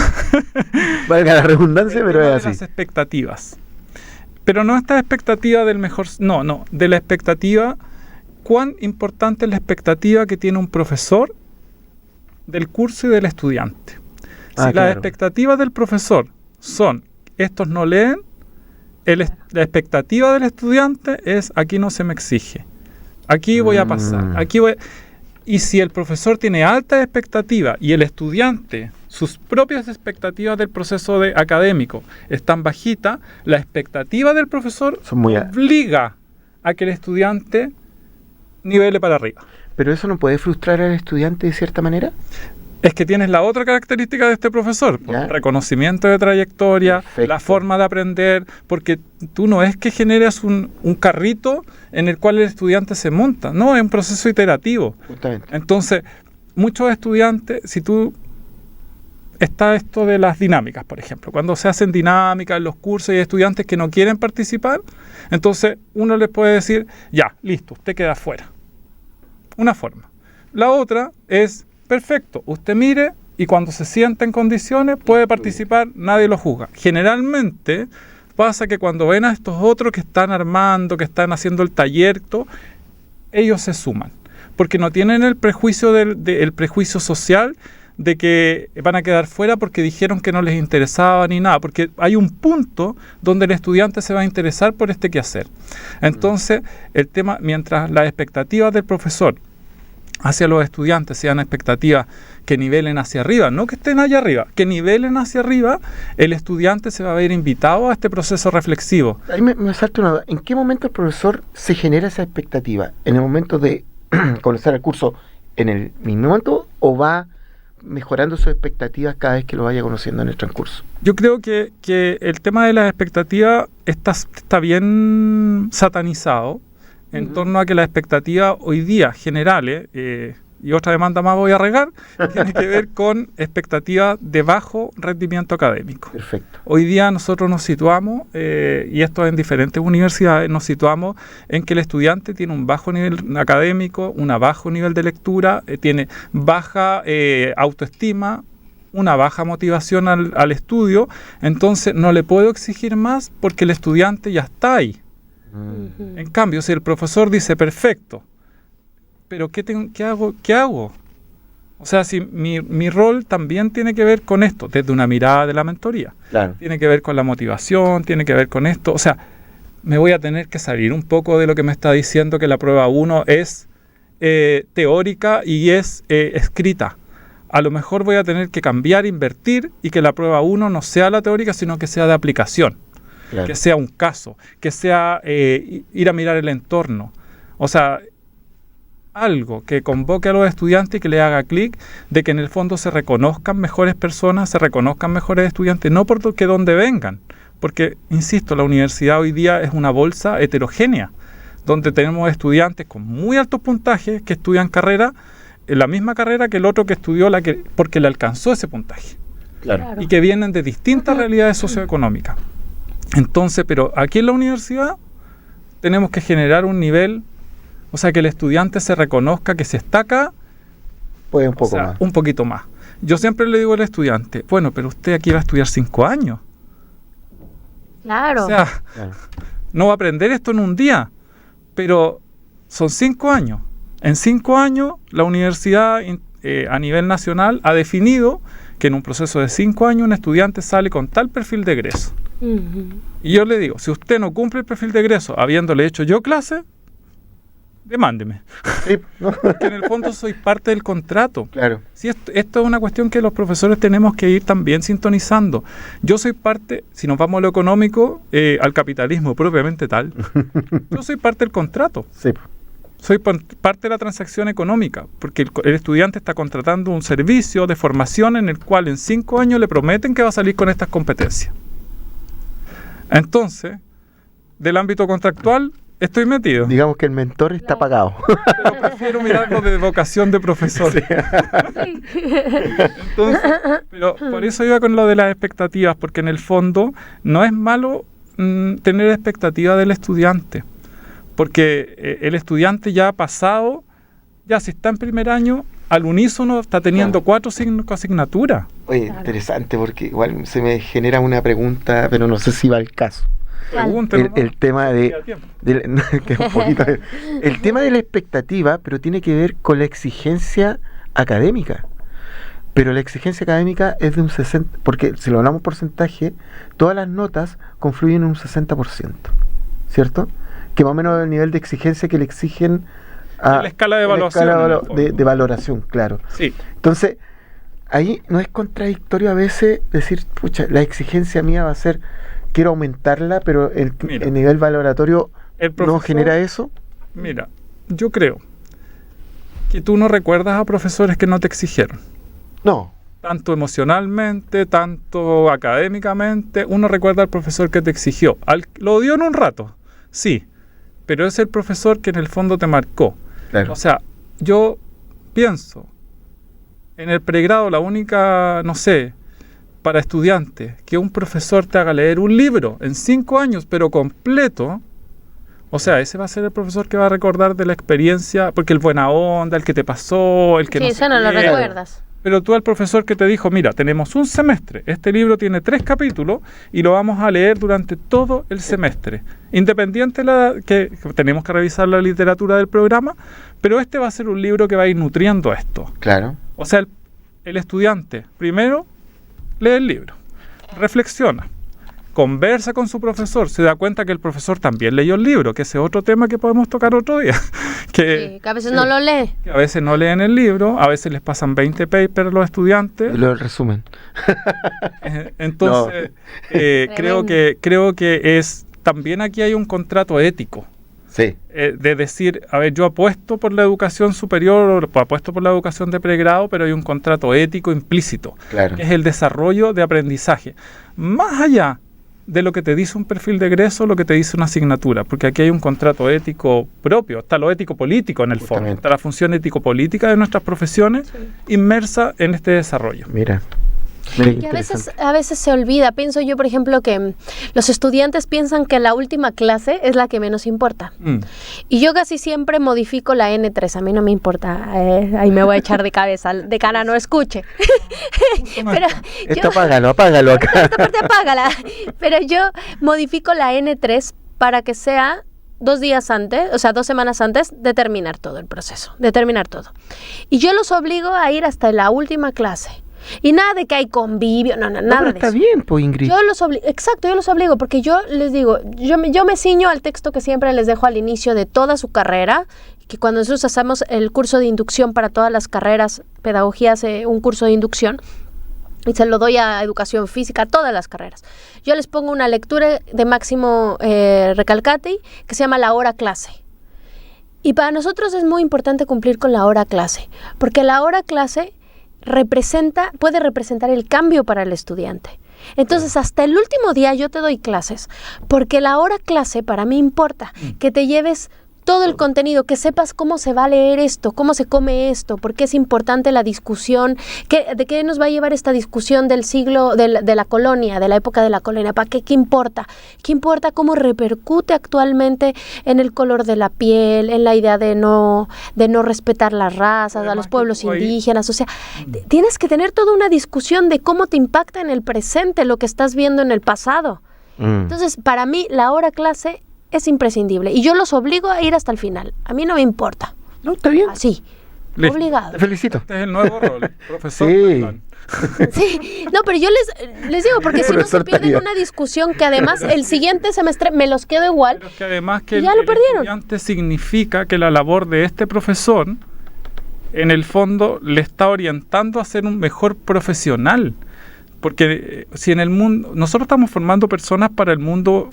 Valga la redundancia, pero es así. Las expectativas. Pero no esta expectativa del mejor... No, de la expectativa... ¿Cuán importante es la expectativa que tiene un profesor del curso y del estudiante? Si las expectativas del profesor son, estos no leen, la expectativa del estudiante es, aquí no se me exige. Aquí voy a pasar. Y si el profesor tiene alta expectativa y el estudiante, sus propias expectativas del proceso académico están bajitas, la expectativa del profesor obliga a que el estudiante nivele para arriba. ¿Pero eso no puede frustrar al estudiante de cierta manera? Es que tienes la otra característica de este profesor, reconocimiento de trayectoria, perfecto, la forma de aprender, porque tú no es que generes un carrito en el cual el estudiante se monta, no, es un proceso iterativo. Justamente. Entonces, muchos estudiantes, está esto de las dinámicas, por ejemplo, cuando se hacen dinámicas en los cursos y hay estudiantes que no quieren participar, entonces uno les puede decir, ya, listo, usted queda fuera. Una forma. La otra es, perfecto, usted mire y cuando se sienta en condiciones puede participar, nadie lo juzga. Generalmente pasa que cuando ven a estos otros que están armando, que están haciendo el taller, ellos se suman, porque no tienen el prejuicio el prejuicio social de que van a quedar fuera porque dijeron que no les interesaba ni nada, porque hay un punto donde el estudiante se va a interesar por este quehacer. Entonces, el tema, mientras las expectativas del profesor hacia los estudiantes sean expectativas que nivelen hacia arriba, no que estén allá arriba, que nivelen hacia arriba, el estudiante se va a ver invitado a este proceso reflexivo. Ahí me salta una duda. ¿En qué momento el profesor se genera esa expectativa? ¿En el momento de comenzar el curso en el mismo momento o va mejorando sus expectativas cada vez que lo vaya conociendo en el transcurso? Yo creo que el tema de las expectativas está bien satanizado en torno a que las expectativas hoy día generales, y otra demanda más voy a regar, tiene que ver con expectativas de bajo rendimiento académico. Perfecto. Hoy día nosotros nos situamos, y esto en diferentes universidades, nos situamos en que el estudiante tiene un bajo nivel académico, un bajo nivel de lectura, tiene baja autoestima, una baja motivación al estudio, entonces no le puedo exigir más porque el estudiante ya está ahí. En cambio, si el profesor dice, perfecto, pero ¿qué hago? O sea, si mi rol también tiene que ver con esto, desde una mirada de la mentoría. Claro. Tiene que ver con la motivación, tiene que ver con esto. O sea, me voy a tener que salir un poco de lo que me está diciendo que la prueba 1 es teórica y es escrita. A lo mejor voy a tener que cambiar, invertir, y que la prueba 1 no sea la teórica, sino que sea de aplicación. Claro. Que sea un caso, que sea ir a mirar el entorno. O sea, algo que convoque a los estudiantes y que le haga clic de que en el fondo se reconozcan mejores personas, se reconozcan mejores estudiantes, no porque donde vengan. Porque, insisto, la universidad hoy día es una bolsa heterogénea, donde tenemos estudiantes con muy altos puntajes que estudian carrera, en la misma carrera que el otro que estudió porque le alcanzó ese puntaje. Claro. Y que vienen de distintas realidades socioeconómicas. Entonces, pero aquí en la universidad tenemos que generar un nivel, o sea, que el estudiante se reconozca que se está acá, puede un poco más. Un poquito más. Yo siempre le digo al estudiante, bueno, pero usted aquí va a estudiar 5 años. Claro. O sea, no va a aprender esto en un día, pero son 5 años. En 5 años, la universidad a nivel nacional ha definido que en un proceso de 5 años un estudiante sale con tal perfil de egreso. Y yo le digo, si usted no cumple el perfil de egreso habiéndole hecho yo clase, demándeme. Sí, ¿no? Porque en el fondo soy parte del contrato. Claro. Sí, esto es una cuestión que los profesores tenemos que ir también sintonizando. Yo soy parte, si nos vamos a lo económico, al capitalismo propiamente tal, yo soy parte del contrato. Sí. Soy parte de la transacción económica, porque el estudiante está contratando un servicio de formación en el cual en 5 años le prometen que va a salir con estas competencias. Entonces, del ámbito contractual, estoy metido. Digamos que el mentor está pagado. Pero prefiero mirarlo de vocación de profesor. Sí. Entonces, pero por eso iba con lo de las expectativas, porque en el fondo no es malo tener expectativas del estudiante, porque el estudiante ya ha pasado, ya si está en primer año, al unísono está teniendo 4 o 5 asignaturas. Oye, interesante, porque igual se me genera una pregunta, pero no sé si va al caso. El tema el tema de la expectativa, pero tiene que ver con la exigencia académica. Pero la exigencia académica es de un 60%, porque si lo hablamos porcentaje, todas las notas confluyen en un 60%, ¿cierto? Que más o menos el nivel de exigencia que le exigen a la escala de evaluación. De valoración, claro. Sí. Entonces, ahí no es contradictorio a veces decir, pucha, la exigencia mía va a ser, quiero aumentarla, pero el nivel valoratorio no genera eso. Mira, yo creo que tú no recuerdas a profesores que no te exigieron. No. Tanto emocionalmente, tanto académicamente. Uno recuerda al profesor que te exigió. Lo odió en un rato, sí, pero es el profesor que en el fondo te marcó. Claro. O sea, yo pienso, en el pregrado la única, no sé, para estudiantes, que un profesor te haga leer un libro en 5 años, pero completo, o sea, ese va a ser el profesor que va a recordar de la experiencia, porque el buena onda, el que te pasó, el que sí, no eso no lo recuerdas. Pero tú al profesor que te dijo, mira, tenemos un semestre, este libro tiene 3 capítulos y lo vamos a leer durante todo el semestre. Independiente que tenemos que revisar la literatura del programa, pero este va a ser un libro que va a ir nutriendo esto. Claro. O sea, el estudiante primero lee el libro, reflexiona, conversa con su profesor, se da cuenta que el profesor también leyó el libro, que ese es otro tema que podemos tocar otro día. Que a veces no lo lee. Que a veces no leen el libro, a veces les pasan 20 papers a los estudiantes. Lo resumen. Entonces, creo que es también aquí hay un contrato ético. Sí. De decir, a ver, yo apuesto por la educación superior o apuesto por la educación de pregrado, pero hay un contrato ético implícito, Claro. que es el desarrollo de aprendizaje. Más allá de lo que te dice un perfil de egreso, lo que te dice una asignatura, porque aquí hay un contrato ético propio, está lo ético-político en el fondo, Justamente. está la función ético-política de nuestras profesiones inmersa en este desarrollo. Mira qué Y interesante. a veces se olvida. Pienso yo, por ejemplo, que los estudiantes piensan que la última clase es la que menos importa. Y yo casi siempre modifico la N3. A mí no me importa. Ahí me voy a echar de cabeza. De cara no escuche. Pero Esto apágalo acá. esta parte apágala. Pero yo modifico la N3 para que sea 2 días antes, o sea, 2 semanas antes de terminar todo el proceso, de terminar todo. Y yo los obligo a ir hasta la última clase. Y nada de que hay convivio, nada Pero de está eso. bien, pues, Ingrid. Yo los obligo, exacto, yo los obligo, porque yo les digo, yo me ciño al texto que siempre les dejo al inicio de toda su carrera, que cuando nosotros hacemos el curso de inducción para todas las carreras, pedagogía hace un curso de inducción, y se lo doy a educación física, a todas las carreras. Yo les pongo una lectura de Máximo Recalcati, que se llama La Hora Clase. Y para nosotros es muy importante cumplir con la hora clase, porque la hora clase puede representar el cambio para el estudiante. Entonces, hasta el último día yo te doy clases, porque la hora clase para mí importa, que te lleves todo el contenido, que sepas cómo se va a leer esto, cómo se come esto, por qué es importante la discusión, de qué nos va a llevar esta discusión del siglo, de la colonia, de la época de la colonia, ¿para qué importa? ¿Qué importa cómo repercute actualmente en el color de la piel, en la idea de no respetar las razas, Además a los pueblos que tú ahí- indígenas? O sea, tienes que tener toda una discusión de cómo te impacta en el presente lo que estás viendo en el pasado. Entonces, para mí, la hora clase es imprescindible y yo los obligo a ir hasta el final. A mí no me importa. No, está bien. Así, Listo. obligado. Te felicito. Este es el nuevo rol, profesor. Sí. Taliban. Sí, no, pero yo les digo, porque si no se Profesor pierden Talía. una discusión que además el siguiente semestre me los quedo igual. Pero es que además que Y ya lo perdieron. estudiante significa que la labor de este profesor, en el fondo, le está orientando a ser un mejor profesional. Porque si en el mundo, nosotros estamos formando personas para el mundo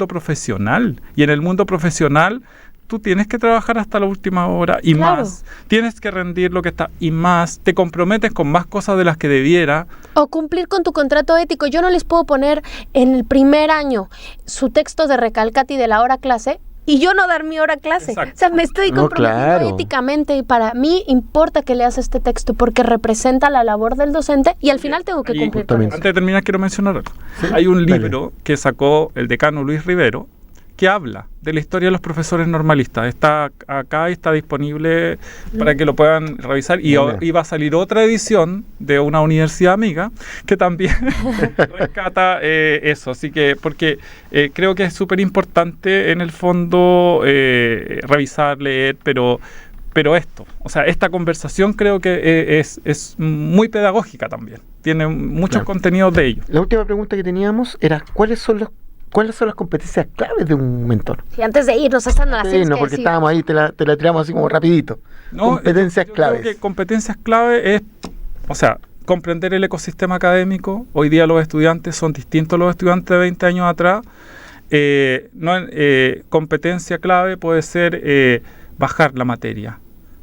profesional, y en el mundo profesional tú tienes que trabajar hasta la última hora y Claro. más, tienes que rendir lo que está y más, te comprometes con más cosas de las que debiera. O cumplir con tu contrato ético. Yo no les puedo poner en el primer año su texto de Recalcati de la hora clase y yo no dar mi hora clase. Exacto. O sea, me estoy No, comprometiendo claro. éticamente y para mí importa que leas este texto porque representa la labor del docente y al final tengo que Y cumplir con justamente. eso. Antes de terminar, quiero mencionar algo. Hay un Dale. libro que sacó el decano Luis Rivero que habla de la historia de los profesores normalistas. Está acá y está disponible para que lo puedan revisar. Y Buena. iba a salir otra edición de una universidad amiga que también rescata eso. Así que, porque creo que es súper importante en el fondo revisar, leer, pero esto, o sea, esta conversación creo que es muy pedagógica también. Tiene muchos Claro. contenidos de ello. La última pregunta que teníamos era ¿cuáles son las competencias claves de un mentor? Sí, antes de irnos, esta no la Sí, tienes no, que porque decir. estábamos ahí, te la tiramos así como rapidito. No, Competencias yo claves. Creo que competencias clave es, o sea, comprender el ecosistema académico. Hoy día los estudiantes son distintos a los estudiantes de 20 años atrás. Competencia clave puede ser bajar la materia.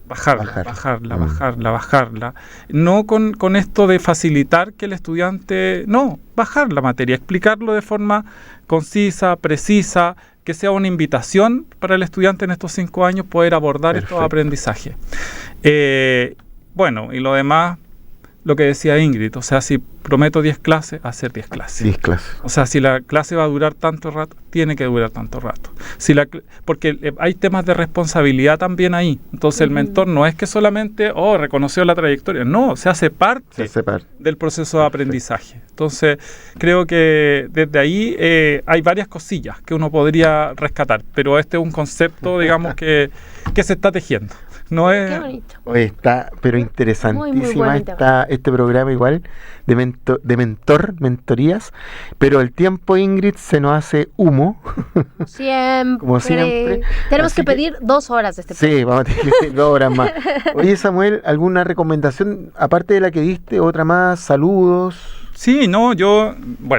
Bajarla. No con esto de facilitar que el estudiante... No, bajar la materia, explicarlo de forma concisa, precisa, que sea una invitación para el estudiante en estos 5 años poder abordar estos Perfecto. aprendizajes. Bueno, y lo demás, lo que decía Ingrid, o sea, si prometo 10 clases, hacer 10 clases. 10 clases. O sea, si la clase va a durar tanto rato, tiene que durar tanto rato. Porque hay temas de responsabilidad también ahí. Entonces el mentor no es que solamente, reconoció la trayectoria. No, se hace parte del proceso de aprendizaje. Entonces creo que desde ahí hay varias cosillas que uno podría rescatar. Pero este es un concepto, digamos, que se está tejiendo. No es... Qué bonito. Oye, está, pero interesantísima muy está este programa igual de mentorías, pero el tiempo, Ingrid, se nos hace humo. Siempre. Como siempre. Tenemos Así que pedir 2 horas de este programa. Sí, vamos a tener que pedir 2 horas más. Oye, Samuel, ¿alguna recomendación, aparte de la que diste, otra más? Saludos. Sí, no, yo,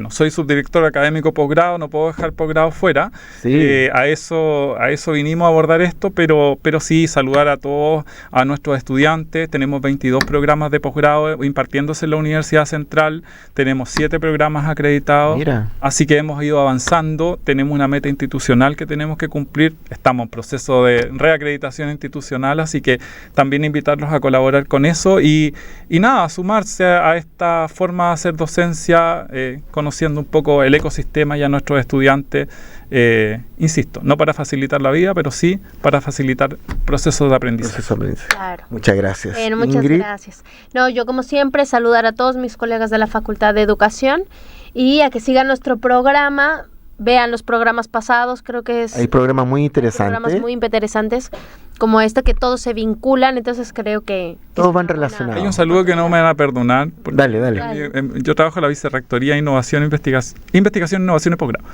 soy subdirector académico posgrado, no puedo dejar posgrado fuera. Sí. A eso vinimos a abordar esto, pero sí saludar a todos, a nuestros estudiantes. Tenemos 22 programas de posgrado impartiéndose en la Universidad Central. Tenemos 7 programas acreditados. Mira. Así que hemos ido avanzando. Tenemos una meta institucional que tenemos que cumplir. Estamos en proceso de reacreditación institucional, así que también invitarlos a colaborar con eso y nada, sumarse a esta forma de hacer docencia, conociendo un poco el ecosistema y a nuestros estudiantes, insisto, no para facilitar la vida, pero sí para facilitar procesos de aprendizaje. Claro. Muchas gracias. Muchas Ingrid. gracias. No, yo como siempre saludar a todos mis colegas de la Facultad de Educación y a que sigan nuestro programa. Vean los programas pasados, creo que hay programas muy interesantes. Programas muy interesantes como este, que todos se vinculan, entonces creo que... Todos van relacionados. Hay un saludo que no me van a perdonar. Dale. Yo trabajo en la Vicerrectoría de Innovación, Investigación, Innovación y Posgrado.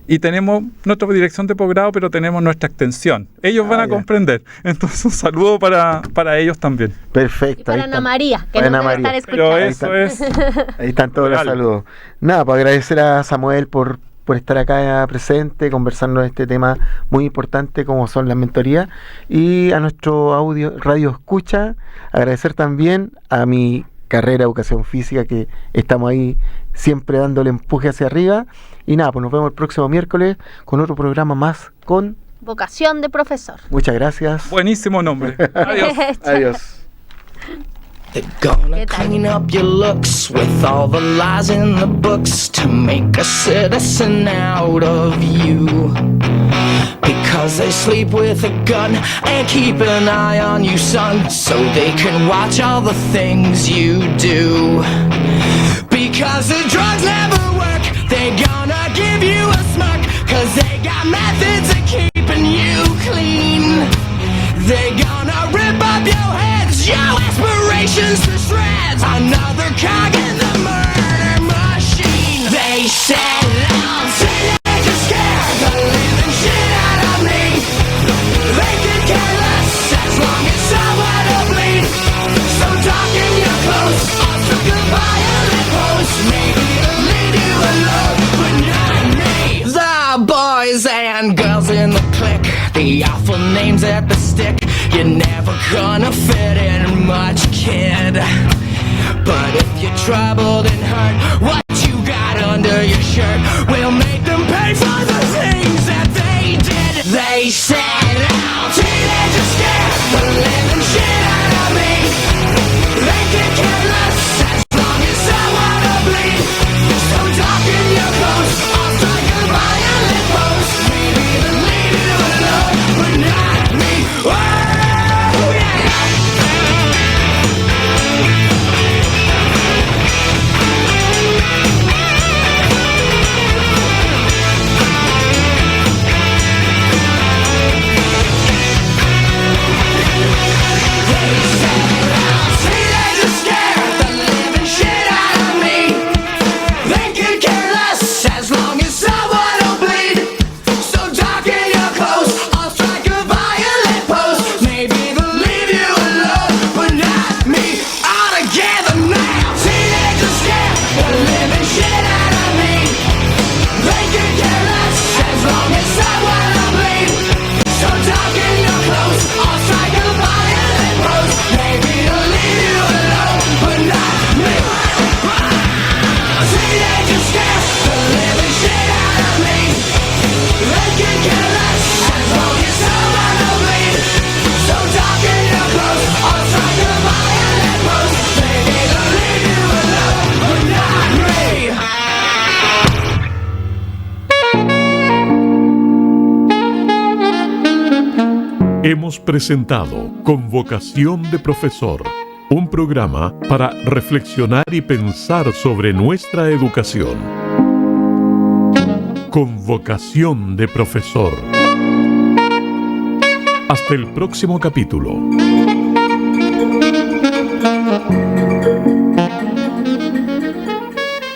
Y tenemos nuestra dirección de posgrado, pero tenemos nuestra extensión. Ellos van a comprender. Entonces, un saludo para ellos también. Perfecto. Y para Ana María, que nos debe estar escuchando. Pero eso es... Ahí están todos los saludos. Nada, pues agradecer a Samuel por estar acá presente, conversando de este tema muy importante como son las mentorías, y a nuestro radio escucha, agradecer también a mi carrera de Educación Física, que estamos ahí siempre dándole empuje hacia arriba, y nada, pues nos vemos el próximo miércoles con otro programa más con Vocación de Profesor. Muchas gracias. Buenísimo nombre. Adiós. Adiós. They're gonna clean up your looks with all the lies in the books to make a citizen out of you. Because they sleep with a gun and keep an eye on you, son, so they can watch all the things you do. Because the drugs never work, they gonna give you a smirk, cause they got methods of keeping you clean. They gonna rip up your heads, your aspirations to shreds. Another cog in the murder machine. They said I'm teenagers scared the living shit out of me. They could care less as long as someone to bleed. So darken your clothes, I'll strike a violent post. Maybe it'll lead you alone, but not me. The boys and girls in the clique, the awful names at the stick. You're never gonna fit in much, kid. But if you're troubled and hurt, what you got under your shirt will make them pay for the things that they did. They said I'm teenagers scared the living shit out of me. They can care less as long as someone to bleed. So darken your clothes, I'll strike a violent post. Maybe even leave you alone, but not me. Hemos presentado Con Vocación de Profesor, un programa para reflexionar y pensar sobre nuestra educación. Con Vocación de Profesor. Hasta el próximo capítulo.